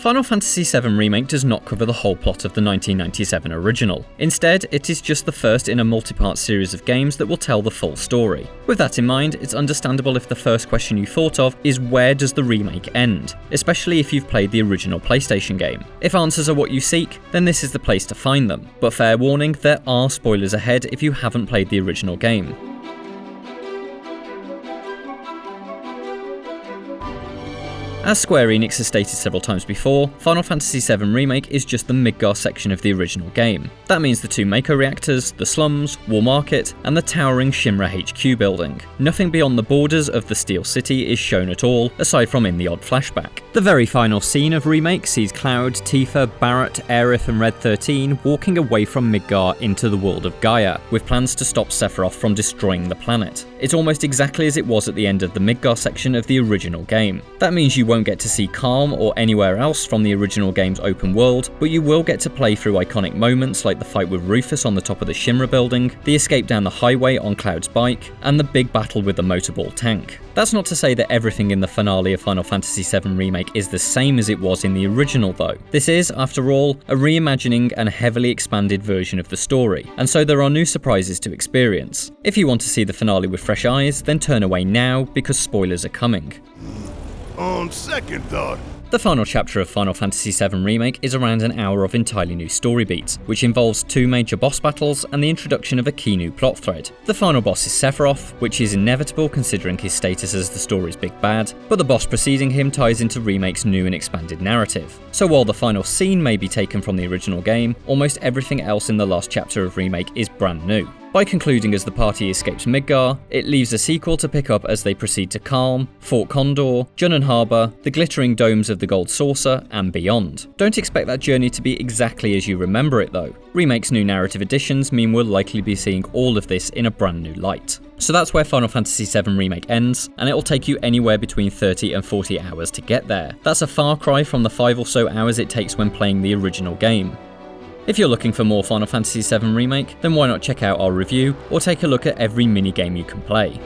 Final Fantasy VII Remake does not cover the whole plot of the 1997 original. Instead, it is just the first in a multi-part series of games that will tell the full story. With that in mind, it's understandable if the first question you thought of is where does the remake end, especially if you've played the original PlayStation game. If answers are what you seek, then this is the place to find them, but fair warning, there are spoilers ahead if you haven't played the original game. As Square Enix has stated several times before, Final Fantasy VII Remake is just the Midgar section of the original game. That means the 2 Mako reactors, the slums, War Market, and the towering Shinra HQ building. Nothing beyond the borders of the Steel City is shown at all, aside from in the odd flashback. The very final scene of Remake sees Cloud, Tifa, Barrett, Aerith and Red 13 walking away from Midgar into the world of Gaia, with plans to stop Sephiroth from destroying the planet. It's almost exactly as it was at the end of the Midgar section of the original game. That means you won't get to see Calm or anywhere else from the original game's open world, but you will get to play through iconic moments like the fight with Rufus on the top of the Shinra building, the escape down the highway on Cloud's bike, and the big battle with the motorball tank. That's not to say that everything in the finale of Final Fantasy VII Remake is the same as it was in the original though. This is, after all, a reimagining and heavily expanded version of the story, and so there are new surprises to experience. If you want to see the finale with fresh eyes, then turn away now because spoilers are coming. On second thought, the final chapter of Final Fantasy VII Remake is around an hour of entirely new story beats, which involves 2 major boss battles and the introduction of a key new plot thread. The final boss is Sephiroth, which is inevitable considering his status as the story's big bad, but the boss preceding him ties into Remake's new and expanded narrative. So while the final scene may be taken from the original game, almost everything else in the last chapter of Remake is brand new. By concluding as the party escapes Midgar, it leaves a sequel to pick up as they proceed to Calm, Fort Condor, Junon Harbor, the glittering domes of the Gold Saucer, and beyond. Don't expect that journey to be exactly as you remember it though. Remake's new narrative additions mean we'll likely be seeing all of this in a brand new light. So that's where Final Fantasy VII Remake ends, and it'll take you anywhere between 30 and 40 hours to get there. That's a far cry from the 5 or so hours it takes when playing the original game. If you're looking for more Final Fantasy VII Remake, then why not check out our review or take a look at every minigame you can play.